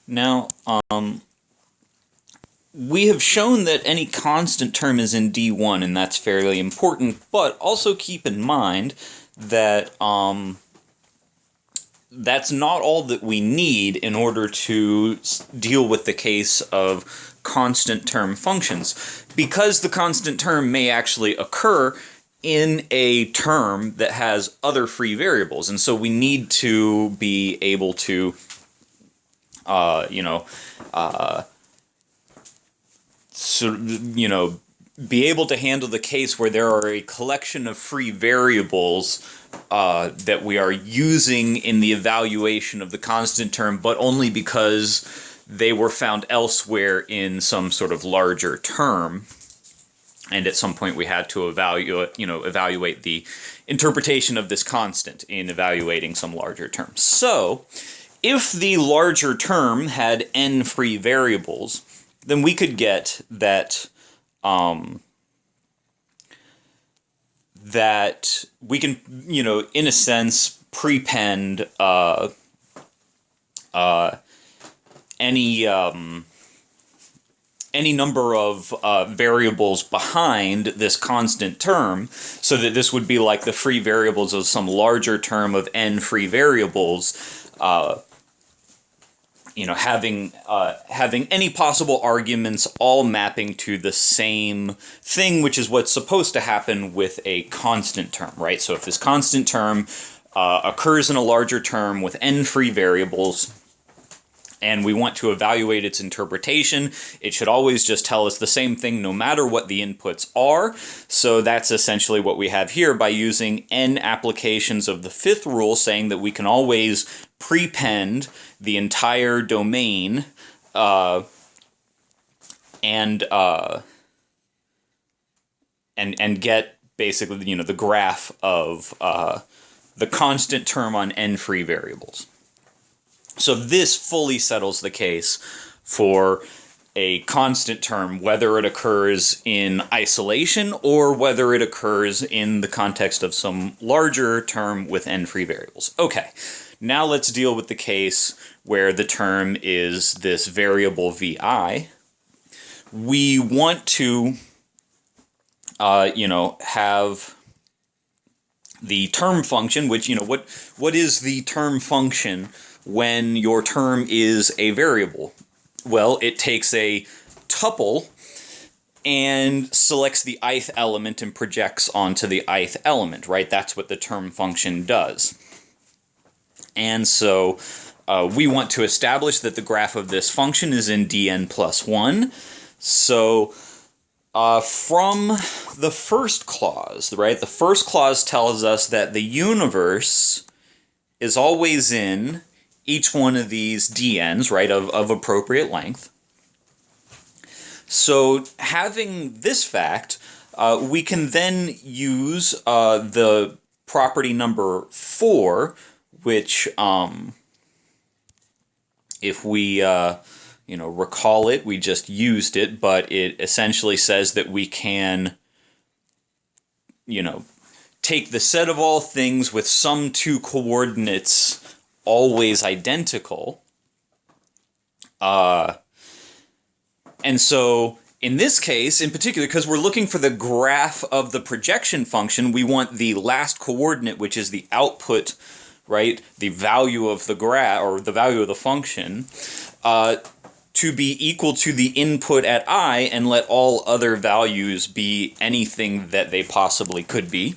Now, we have shown that any constant term is in D1, and that's fairly important, but also keep in mind that that's not all that we need in order to deal with the case of constant term functions, because the constant term may actually occur in a term that has other free variables, and so we need to be able to be able to handle the case where there are a collection of free variables that we are using in the evaluation of the constant term, but only because they were found elsewhere in some sort of larger term. And at some point we had to evaluate the interpretation of this constant in evaluating some larger term. So, if the larger term had n free variables, then we could get that that we can, in a sense, prepend any number of variables behind this constant term, so that this would be like the free variables of some larger term of n free variables, having any possible arguments all mapping to the same thing, which is what's supposed to happen with a constant term, right? So if this constant term occurs in a larger term with n free variables, and we want to evaluate its interpretation, it should always just tell us the same thing no matter what the inputs are. So that's essentially what we have here by using n applications of the fifth rule, saying that we can always prepend the entire domain and get basically the graph of the constant term on n free variables. So this fully settles the case for a constant term, whether it occurs in isolation or whether it occurs in the context of some larger term with n free variables. Okay, now let's deal with the case where the term is this variable vi. We want to, have the term function, which, what is the term function when your term is a variable? Well, it takes a tuple and selects the ith element and projects onto the ith element, right? That's what the term function does. And so we want to establish that the graph of this function is in Dn plus 1. So from the first clause, right? The first clause tells us that the universe is always in each one of these dn's, right, of appropriate length. So having this fact, we can then use the property number 4, which, if we recall it, we just used it, but it essentially says that we can, take the set of all things with some two coordinates always identical. And so in this case, in particular, because we're looking for the graph of the projection function, we want the last coordinate, which is the output, right, the value of the graph, or the value of the function, to be equal to the input at I, and let all other values be anything that they possibly could be.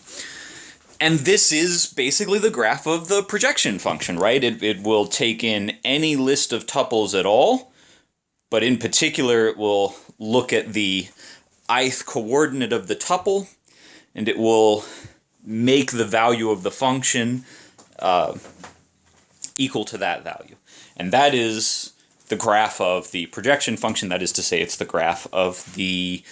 And this is basically the graph of the projection function, right? It will take in any list of tuples at all, but in particular it will look at the ith coordinate of the tuple, and it will make the value of the function equal to that value. And that is the graph of the projection function. That is to say, it's the graph of the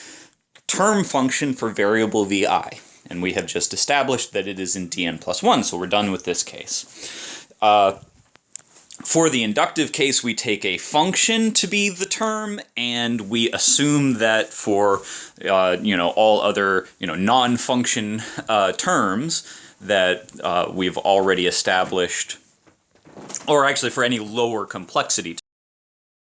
term function for variable vi. And we have just established that it is in Dn plus 1, so we're done with this case. For the inductive case, we take a function to be the term, and we assume that for all other non-function terms that we've already established, or actually for any lower complexity